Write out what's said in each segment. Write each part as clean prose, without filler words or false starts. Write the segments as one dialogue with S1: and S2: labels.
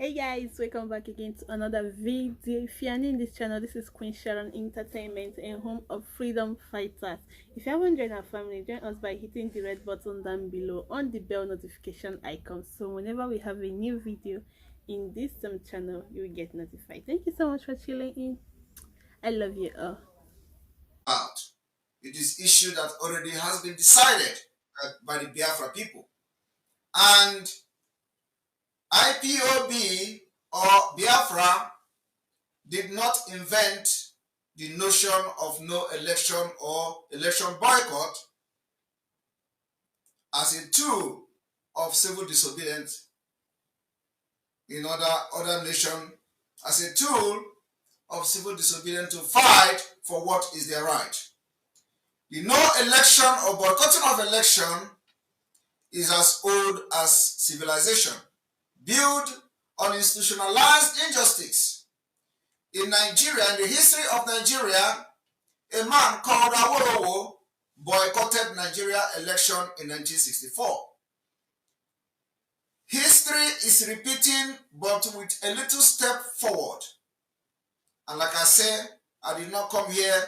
S1: Hey guys, welcome back again to another video. If you are new in this channel, this is Queen Sharon Entertainment and home of freedom fighters. If you haven't joined our family, join us by hitting the red button down below on the bell notification icon. So whenever we have a new video in this channel, you will get notified. Thank you so much for chilling in. I love you all.
S2: Out. It is issue that already has been decided by the Biafra people. And IPOB or Biafra did not invent the notion of no election or election boycott as a tool of civil disobedience in other nations, as a tool of civil disobedience to fight for what is their right. The no election or boycotting of election is as old as civilization, built on institutionalized injustice. In Nigeria, in the history of Nigeria, a man called Awolowo boycotted Nigeria election in 1964. History is repeating, but with a little step forward. And like I said, I did not come here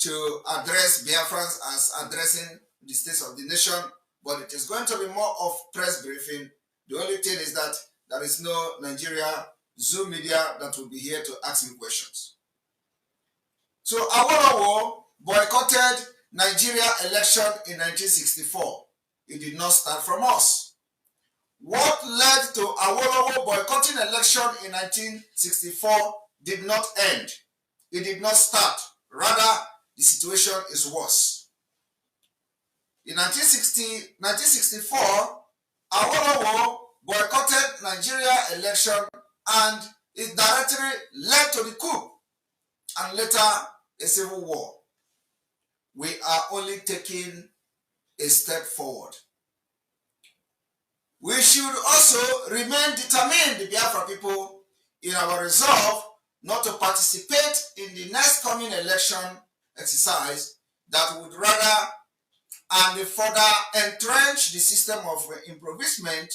S2: to address Biafrans as addressing the states of the nation, but it is going to be more of press briefing. The only thing is that there is no Nigeria Zoom media that will be here to ask me questions. So Awolowo boycotted Nigeria election in 1964. It did not start from us. What led to Awolowo boycotting election in 1964 did not end. It did not start. Rather, the situation is worse. In 1964, Awolowo boycotted Nigeria election and it directly led to the coup and later a civil war. We are only taking a step forward. We should also remain determined, the Biafra people, in our resolve not to participate in the next coming election exercise that would rather and further entrench the system of impoverishment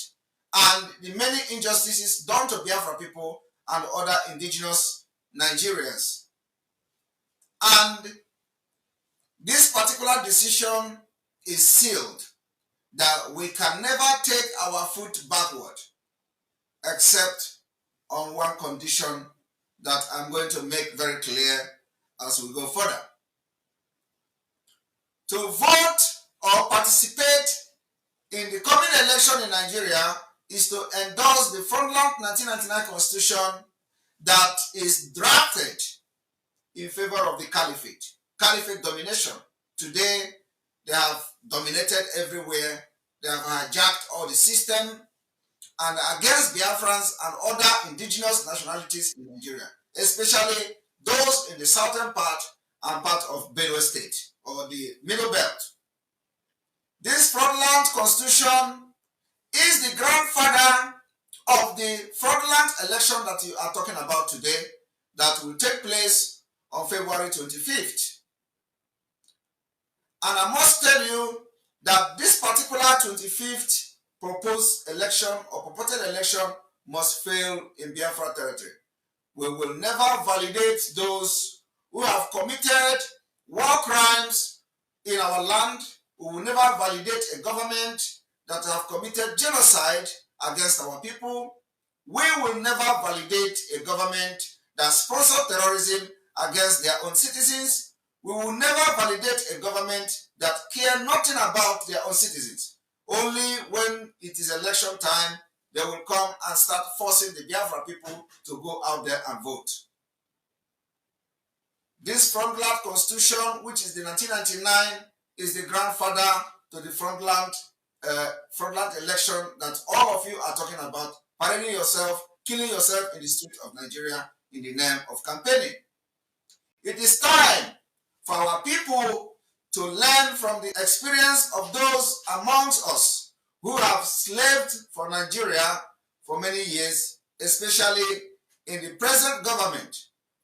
S2: and the many injustices done to Biafra people and other indigenous Nigerians. And this particular decision is sealed, that we can never take our foot backward except on one condition that I'm going to make very clear as we go further. To vote or participate in the coming election in Nigeria is to endorse the Frontland 1999 Constitution that is drafted in favor of the caliphate domination. Today, they have dominated everywhere. They have hijacked all the system and against Biafrans and other indigenous nationalities in Nigeria, especially those in the southern part and part of Benue State or the Middle Belt. This fraudulent constitution is the grandfather of the fraudulent election that you are talking about today that will take place on February 25th. And I must tell you that this particular 25th proposed election or purported election must fail in Biafra territory. We will never validate those who have committed war crimes in our land. We will never validate a government that have committed genocide against our people. We will never validate a government that sponsors terrorism against their own citizens. We will never validate a government that care nothing about their own citizens. Only when it is election time, they will come and start forcing the Biafra people to go out there and vote. This Frontland Constitution, which is the 1999, is the grandfather to the Frontland election that all of you are talking about, parading yourself, killing yourself in the streets of Nigeria in the name of campaigning. It is time for our people to learn from the experience of those amongst us who have slaved for Nigeria for many years, especially in the present government.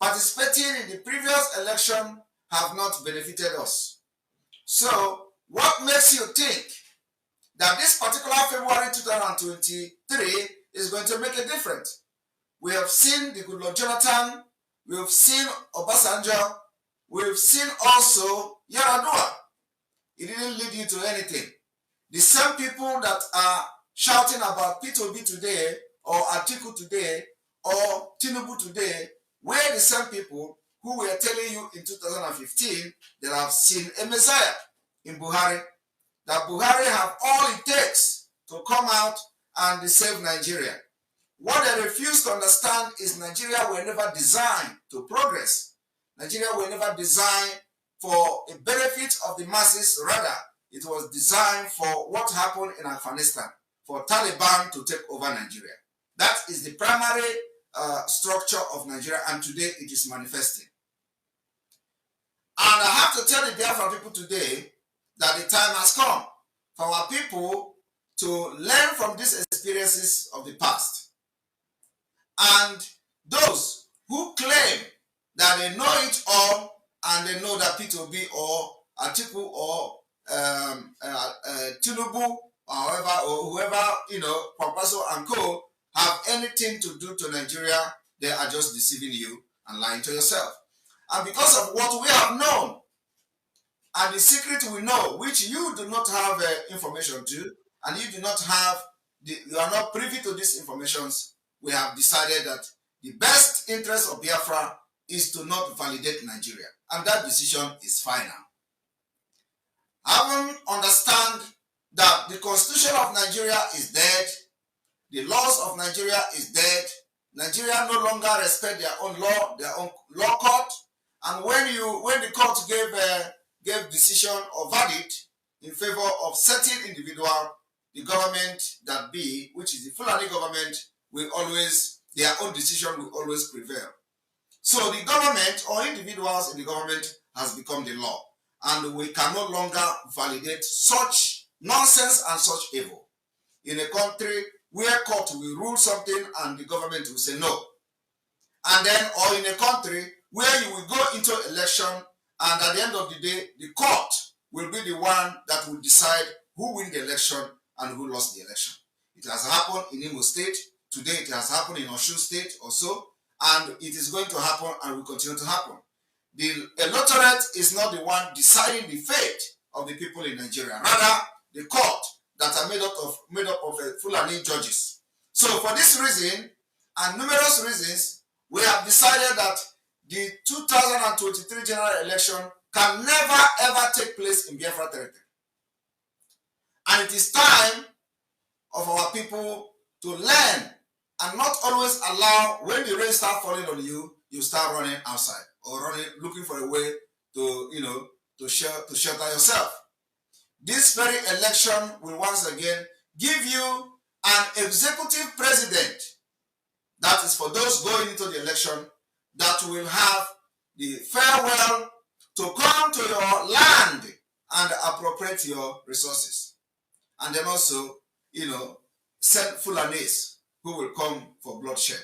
S2: Participating in the previous election have not benefited us. So, what makes you think that this particular February 2023 is going to make a difference? We have seen the Goodluck Jonathan. We have seen Obasanjo. We have seen also Yaradua. It didn't lead you to anything. The same people that are shouting about P2B today, or Atiku today, or Tinubu today, were the same people who were telling you in 2015 that have seen a Messiah in Buhari, that Buhari have all it takes to come out and save Nigeria. What they refuse to understand is Nigeria were never designed to progress. Nigeria were never designed for the benefit of the masses. Rather, it was designed for what happened in Afghanistan, for Taliban to take over Nigeria. That is the primary structure of Nigeria, and today it is manifesting. And I have to tell the Biafran people today that the time has come for our people to learn from these experiences of the past. And those who claim that they know it all, and they know that P2B or Atiku or Tinubu or whoever, Pampaso and Co. have anything to do to Nigeria, they are just deceiving you and lying to yourself. And because of what we have known, and the secret we know, which you do not have information to, and you do not have, you are not privy to these informations, we have decided that the best interest of Biafra is to not validate Nigeria. And that decision is final. Having understand that the constitution of Nigeria is dead, the laws of Nigeria is dead, Nigeria no longer respect their own law, their own law court, and when the court gave decision or verdict in favor of certain individual, the government that be, which is the Fulani government, will always, their own decision will always prevail. So the government or individuals in the government has become the law, and we can no longer validate such nonsense and such evil. In a country where court will rule something and the government will say no. And then, or in a country where you will go into election and at the end of the day, the court will be the one that will decide who win the election and who lost the election. It has happened in Imo State. Today it has happened in Osun State also. And it is going to happen and will continue to happen. The electorate is not the one deciding the fate of the people in Nigeria. Rather, the court that are made up of Fulani judges. So for this reason and numerous reasons, we have decided that the 2023 general election can never ever take place in Biafra territory. And it is time of our people to learn and not always allow, when the rain starts falling on you, you start running outside or looking for a way to, to shelter yourself. This very election will once again give you an executive president. That is for those going into the election that will have the farewell to come to your land and appropriate your resources. And then also, send Fulanis who will come for bloodshed.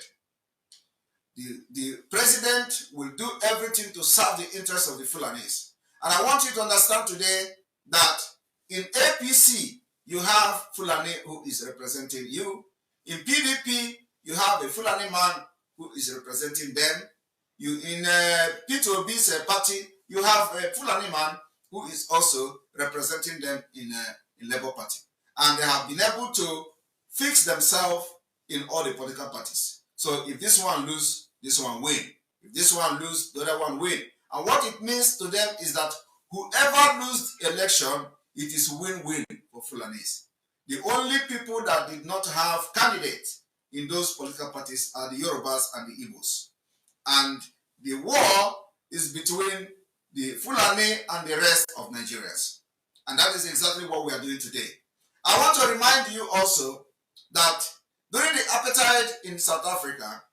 S2: The president will do everything to serve the interests of the Fulanis. And I want you to understand today that in APC, you have Fulani who is representing you. In PDP, you have a Fulani man who is representing them. In P2B's party, you have a Fulani man who is also representing them in Labour Party. And they have been able to fix themselves in all the political parties. So if this one lose, this one win. If this one lose, the other one win. And what it means to them is that whoever loses the election, it is win-win for Fulanis. The only people that did not have candidates in those political parties are the Yorubas and the Igbos. And the war is between the Fulani and the rest of Nigerians. And that is exactly what we are doing today. I want to remind you also that during the apartheid in South Africa,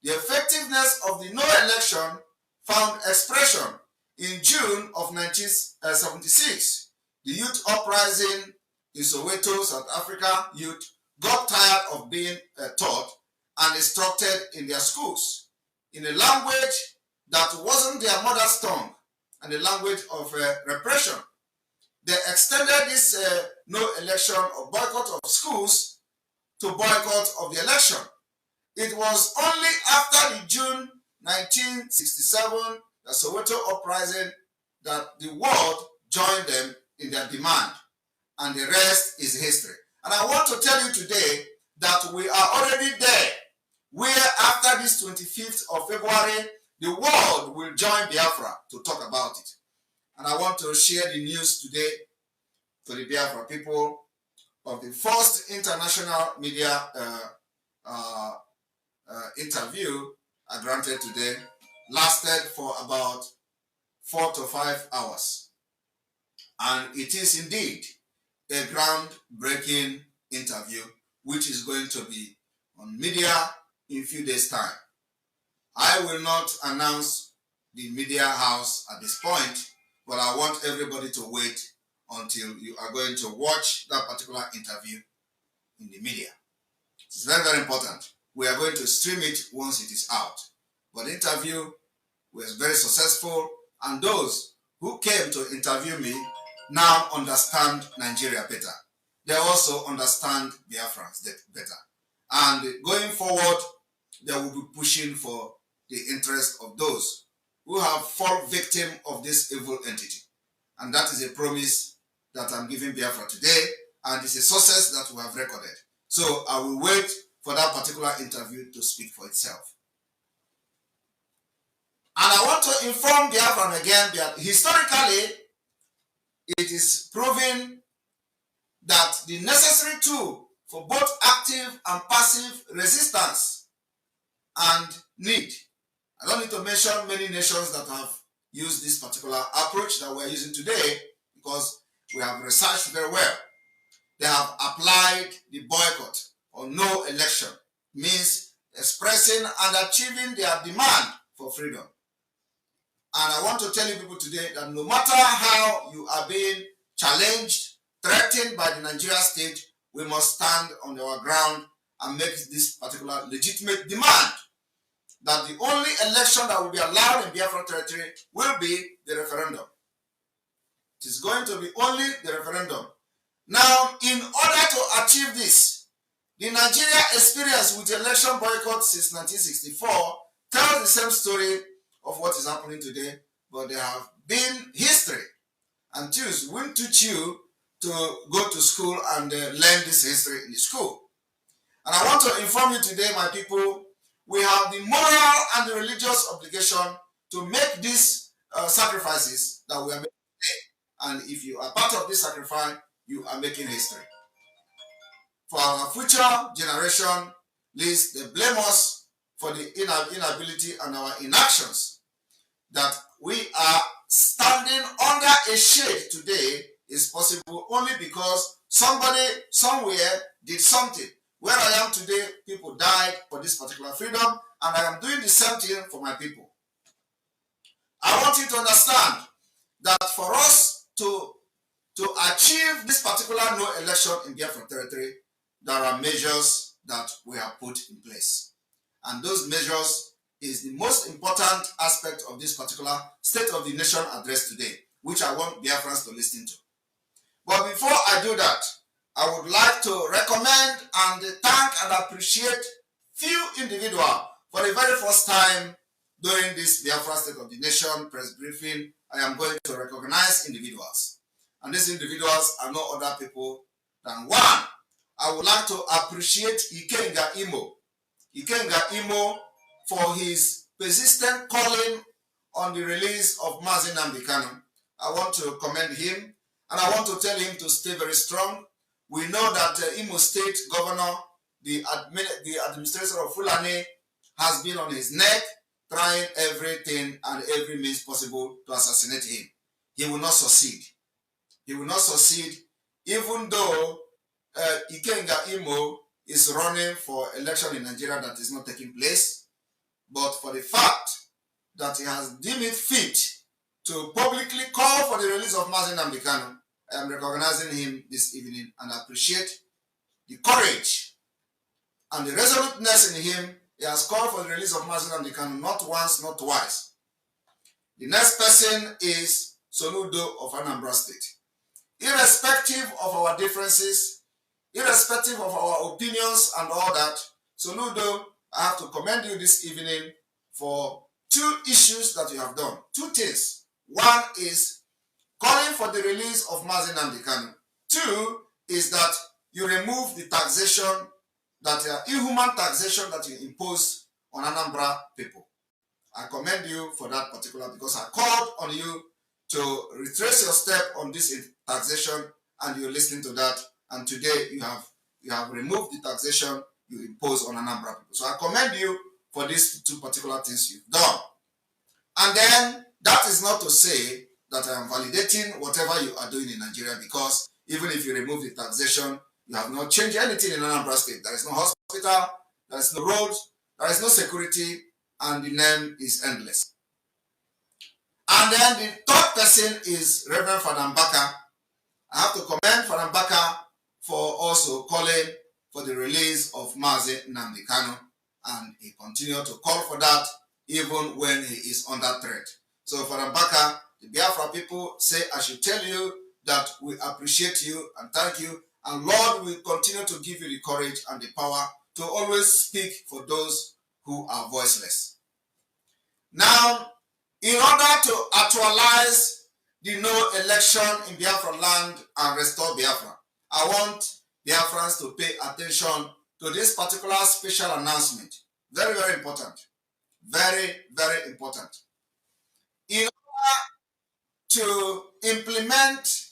S2: the effectiveness of the no election found expression in June of 1976. The youth uprising in Soweto, South Africa, youth got tired of being taught and instructed in their schools in a language that wasn't their mother's tongue and a language of repression. They extended this no election or boycott of schools to boycott of the election. It was only after the June 1967, the Soweto uprising, that the world joined them in their demand, and the rest is history. And I want to tell you today that we are already there, where after this 25th of February, the world will join Biafra to talk about it. And I want to share the news today to the Biafra people of the first international media interview I granted today. Lasted for about 4 to 5 hours. And it is indeed a groundbreaking interview, which is going to be on media in a few days' time. I will not announce the media house at this point, but I want everybody to wait until you are going to watch that particular interview in the media. It's very, very important. We are going to stream it once it is out. But the interview was very successful, and those who came to interview me now understand Nigeria better. They also understand Biafrans better. And going forward, they will be pushing for the interest of those who have fallen victim of this evil entity. And that is a promise that I'm giving Biafra today, and it's a success that we have recorded. So I will wait for that particular interview to speak for itself. And I want to inform Biafran again that historically, it is proven that the necessary tool for both active and passive resistance and need. I don't need to mention many nations that have used this particular approach that we're using today, because we have researched very well. They have applied the boycott or no election, means expressing and achieving their demand for freedom. And I want to tell you people today that no matter how you are being challenged, threatened by the Nigeria state, we must stand on our ground and make this particular legitimate demand that the only election that will be allowed in Biafra territory will be the referendum. It is going to be only the referendum. Now, in order to achieve this, the Nigeria experience with election boycott since 1964 tells the same story of what is happening today, but there have been history. And choose won't teach you to go to school and learn this history in the school. And I want to inform you today, my people, we have the moral and the religious obligation to make these sacrifices that we are making today. And if you are part of this sacrifice, you are making history. For our future generation, lest they blame us for the inability and our inactions, that we are standing under a shade today is possible only because somebody somewhere did something. Where I am today, people died for this particular freedom, and I am doing the same thing for my people. I want you to understand that for us to achieve this particular no election in Biafra territory, there are measures that we have put in place. And those measures is the most important aspect of this particular State of the Nation address today, which I want Biafrans to listen to. But before I do that, I would like to recommend and thank and appreciate few individuals. For the very first time during this Biafra State of the Nation press briefing, I am going to recognize individuals. And these individuals are no other people than one. I would like to appreciate Ikenga Imo. Ikenga Imo for his persistent calling on the release of Mazi. I want to commend him, and I want to tell him to stay very strong. We know that Imo State Governor, the administrator of Fulani, has been on his neck, trying everything and every means possible to assassinate him. He will not succeed. He will not succeed, even though Ikenga Imo is running for election in Nigeria that is not taking place. But for the fact that he has deemed it fit to publicly call for the release of Mazi, I am recognizing him this evening and appreciate the courage and the resoluteness in him. He has called for the release of Mazi not once, not twice. The next person is Soludo of Anambra State. Irrespective of our differences, irrespective of our opinions and all that, Soludo I have to commend you this evening for two issues that you have done. Two things. One is calling for the release of Mazi and Kanu. Two is that you remove the taxation, that inhuman taxation that you impose on Anambra people. I commend you for that particular, because I called on you to retrace your step on this taxation, and you're listening to that. And today you have removed the taxation you impose on Anambra people. So I commend you for these two particular things you've done. And then that is not to say that I am validating whatever you are doing in Nigeria, because even if you remove the taxation, you have not changed anything in Anambra State. There is no hospital, there is no road, there is no security, and the name is endless. And then the third person is Reverend Father Mbaka. I have to commend Father Mbaka for also calling for the release of Mazi Nnamdi Kanu, and he continued to call for that even when he is under threat. So Father Mbaka, the Biafra people say I should tell you that we appreciate you and thank you, and Lord will continue to give you the courage and the power to always speak for those who are voiceless. Now, in order to actualize the no election in Biafra land and restore Biafra, I want Biafrans to pay attention to this particular special announcement. Very, very important. Very, very important. In order to implement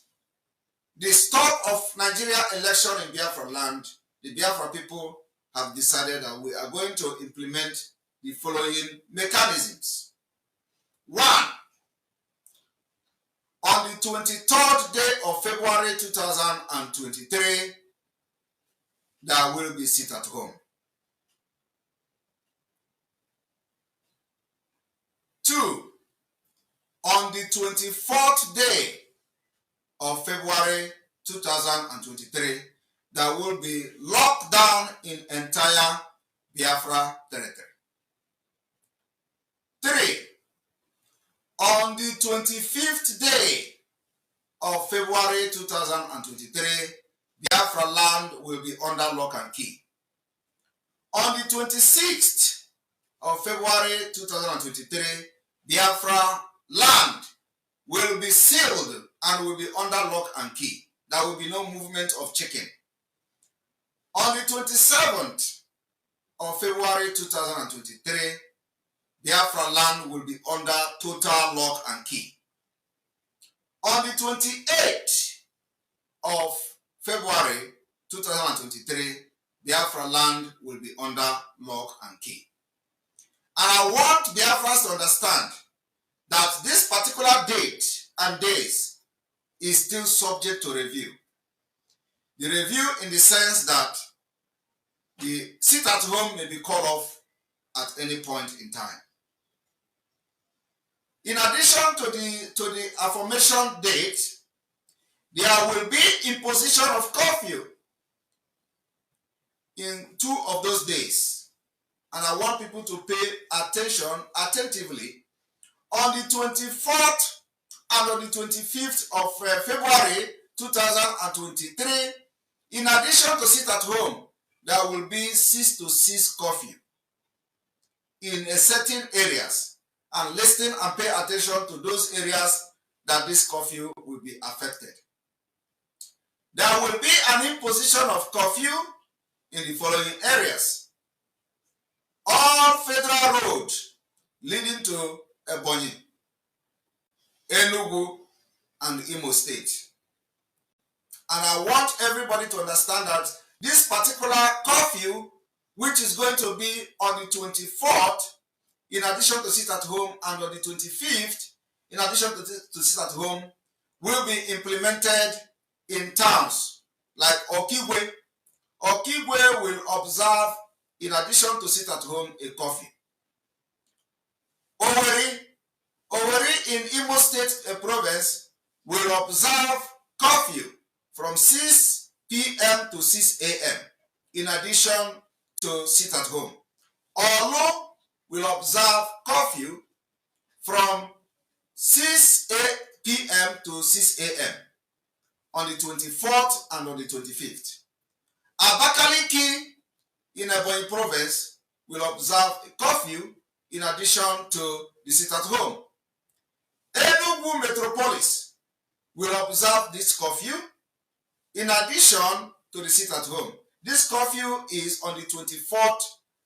S2: the stop of Nigeria election in Biafra land, the Biafra people have decided that we are going to implement the following mechanisms. One, on the 23rd day of February 2023, there will be sit at home. Two, on the 24th day of February 2023, there will be lockdown in entire Biafra territory. Three, on the 25th day of February 2023, Biafra land will be under lock and key. On the 26th of February 2023, Biafra land will be sealed and will be under lock and key. There will be no movement of chicken. On the 27th of February 2023, Biafra land will be under total lock and key. On the 28th of February 2023, Biafra land will be under lock and key. And I want Biafrans to understand that this particular date and days is still subject to review. The review in the sense that the sit at home may be called off at any point in time. In addition to the aforementioned date, there will be imposition of curfew in 2 of those days. And I want people to pay attention attentively. On the 24th and on the 25th of February 2023, in addition to sit at home, there will be 6 to 6 curfew in certain areas. And listen and pay attention to those areas that this curfew will be affected. There will be an imposition of curfew in the following areas. All federal roads leading to Ebonyi, Enugu, and Imo State. And I want everybody to understand that this particular curfew, which is going to be on the 24th, in addition to sit at home, and on the 25th, in addition to sit at home, will be implemented in towns like Okigwe. Okigwe will observe, in addition to sit at home, a curfew. Owerri in Imo State province will observe curfew from 6 p.m. to 6 a.m. in addition to sit at home. Olu will observe curfew from 6 p.m. to 6 a.m. on the 24th and on the 25th. Abakaliki in Ebonyi province will observe a curfew in addition to the sit at home. Enugu Metropolis will observe this curfew in addition to the sit at home. This curfew is on the 24th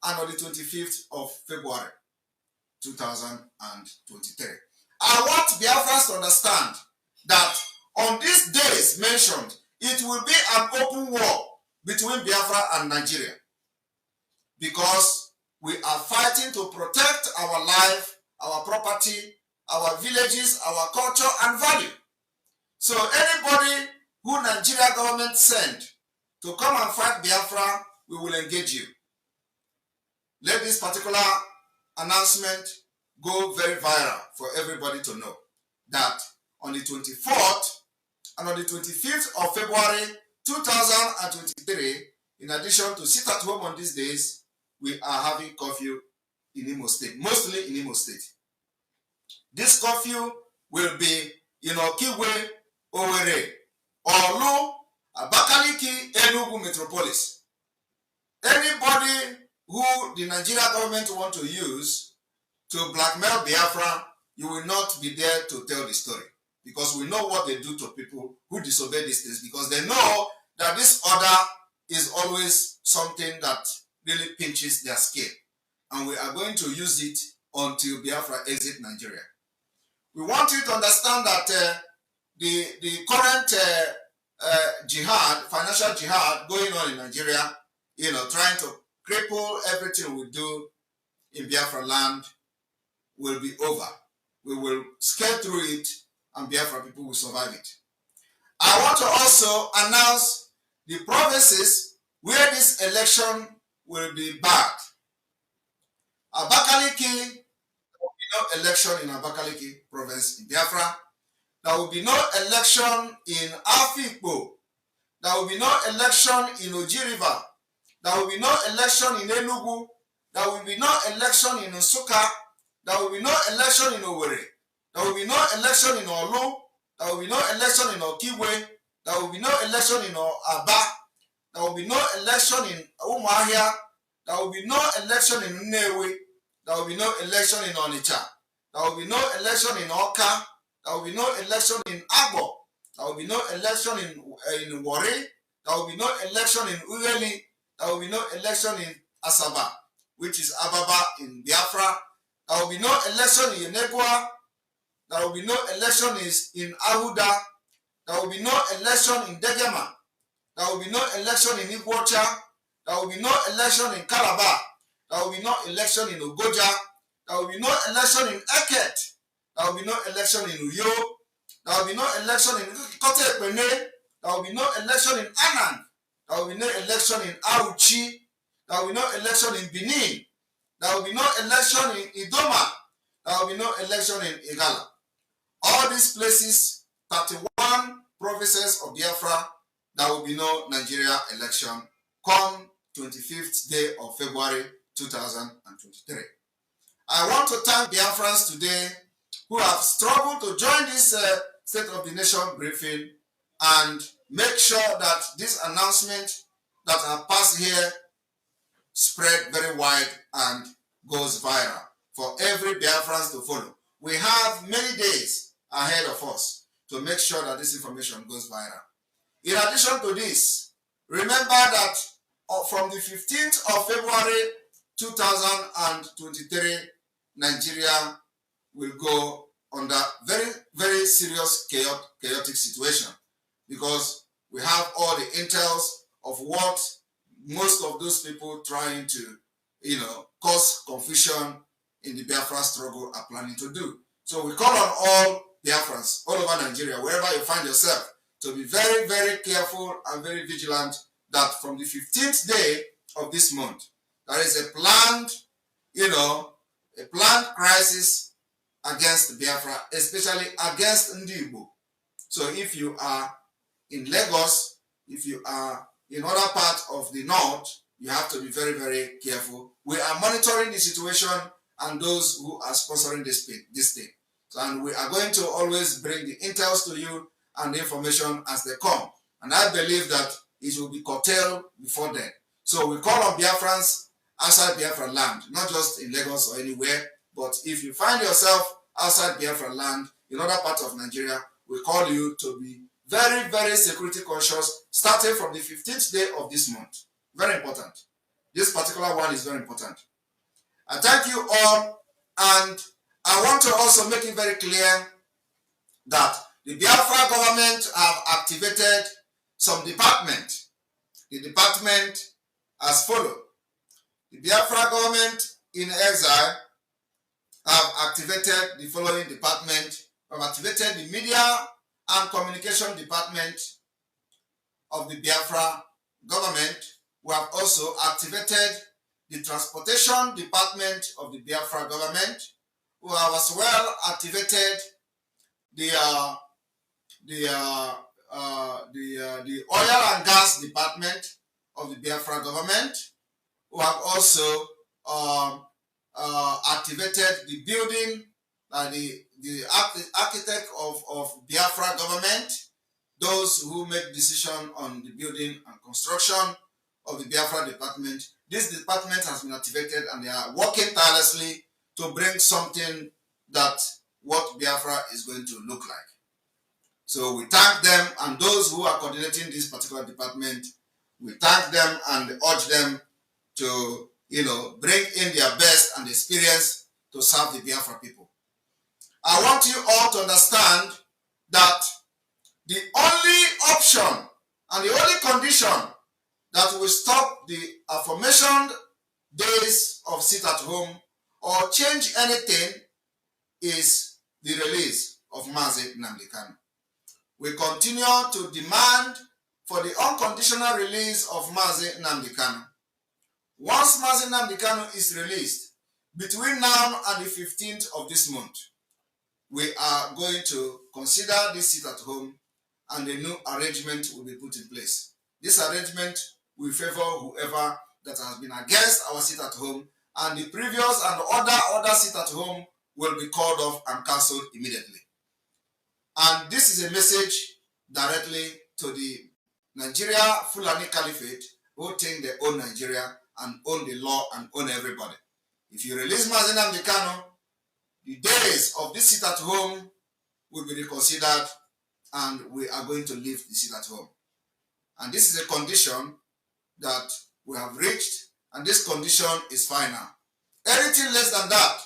S2: and on the 25th of February 2023. I want Biafrans to understand that on these days mentioned, it will be an open war between Biafra and Nigeria, because we are fighting to protect our life, our property, our villages, our culture and value. So anybody who Nigeria government send to come and fight Biafra, we will engage you. Let this particular announcement go very viral for everybody to know that on the 24th and on the 25th of February 2023, in addition to sit at home on these days, we are having curfew in Imo State, mostly in Imo State. This curfew will be in Okigwe, Owerri, Olu, Abakaliki, Enugu Metropolis. Anybody who the Nigeria government want to use to blackmail Biafra, you will not be there to tell the story, because we know what they do to people who disobey these things, because they know that this order is always something that really pinches their skin, and we are going to use it until Biafra exit Nigeria. We want you to understand that the current jihad, financial jihad going on in Nigeria, trying to cripple everything we do in Biafra land, will be over. We will scale through it, and Biafra people will survive it. I want to also announce the provinces where this election will be backed. Abakaliki, there will be no election in Abakaliki province in Biafra. There will be no election in Afikpo. There will be no election in Oji River. There will be no election in Enugu. There will be no election in Nsukka. There will be no election in Owerri. There will be no election in Olu. There will be no election in Okigwe. There will be no election in Aba. There will be no election in Umuahia. There will be no election in Nnewi. There will be no election in Onitsha. There will be no election in Awka. There will be no election in Agbo. There will be no election in Warri. There will be no election in Ughelli. There will be no election in Asaba, which is Ababa in Biafra. There will be no election in Yenegua. There will be no election in Ahuda. There will be no election in Degema. There will be no election in Iguacha. There will be no election in Calabar. There will be no election in Ogoja. There will be no election in Eket. There will be no election in Uyo. There will be no election in Kote Ekpene. There will be no election in Anand. There will be no election in Auchi. There will be no election in Benin. There will be no election in Idoma. There will be no election in Igala. All these places, 31 provinces of Biafra, there will be no Nigeria election come 25th day of February 2023. I want to thank Biafrans today who have struggled to join this State of the Nation briefing and make sure that this announcement that are passed here spread very wide and goes viral for every Biafrans to follow. We have many days ahead of us to make sure that this information goes viral. In addition to this, remember that from the 15th of February 2023, Nigeria will go under very, very serious chaotic situation, because we have all the intels of what most of those people trying to, cause confusion in the Biafra struggle are planning to do. So we call on all Biafrans all over Nigeria, wherever you find yourself, to be very, very careful and very vigilant that from the 15th day of this month, there is a planned, a planned crisis against Biafra, especially against Ndi Igbo. So if you are in Lagos, if you are in other parts of the north, you have to be very, very careful. We are monitoring the situation and those who are sponsoring this thing. So, and we are going to always bring the intels to you and the information as they come. And I believe that it will be curtailed before then. So we call on Biafrans outside Biafra land, not just in Lagos or anywhere, but if you find yourself outside Biafra land, in other parts of Nigeria, we call you to be very, very security conscious, starting from the 15th day of this month. Very important. This particular one is very important. I thank you all, and I want to also make it very clear that the Biafra government have activated some department. The department as follows. The Biafra government in exile have activated the following department. Have activated the media and communication department of the Biafra government. We have also activated the transportation department of the Biafra government. We have as well activated the oil and gas department of the Biafra government. We have also activated the building, the architect of Biafra government, those who make decision on the building and construction of the Biafra department. This department has been activated, and they are working tirelessly to bring something that what Biafra is going to look like. So we thank them, and those who are coordinating this particular department, we thank them and urge them to, bring in their best and experience to serve the Biafra people. I want you all to understand that the only option and the only condition that will stop the aforementioned days of sit at home or change anything is the release of Mazi Nnamdi Kanu. We continue to demand for the unconditional release of Mazi Nnamdi Kanu. Once Mazi Nnamdi Kanu is released, between now and the 15th of this month, we are going to consider this sit at home, and a new arrangement will be put in place. This arrangement will favor whoever that has been against our sit at home, and the previous and other sit at home will be called off and cancelled immediately. And this is a message directly to the Nigeria Fulani Caliphate, who think they own Nigeria and own the law and own everybody. If you release Mazi Nnamdi Kanu, the days of this sit at home will be reconsidered, and we are going to leave the sit at home. And this is a condition that we have reached, and this condition is final. Anything less than that,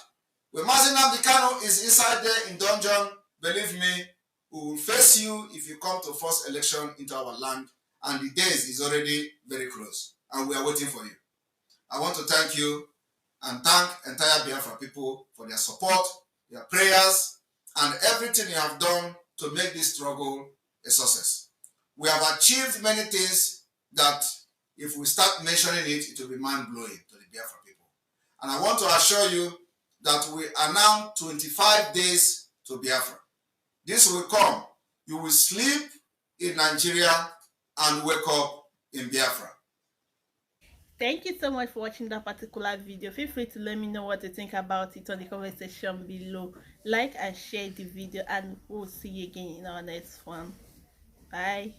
S2: when Mazi Nnamdi Kanu is inside there in dungeon, believe me, we will face you if you come to force election into our land, and the days is already very close, and we are waiting for you. I want to thank you and thank entire Biafra people for their support, their prayers, and everything you have done to make this struggle a success. We have achieved many things that if we start mentioning it, it will be mind-blowing to the Biafra people. And I want to assure you that we are now 25 days to Biafra. This will come. You will sleep in Nigeria and wake up in Biafra.
S1: Thank you so much for watching that particular video. Feel free to let me know what you think about it on the comment section below. Like and share the video, and we'll see you again in our next one. Bye.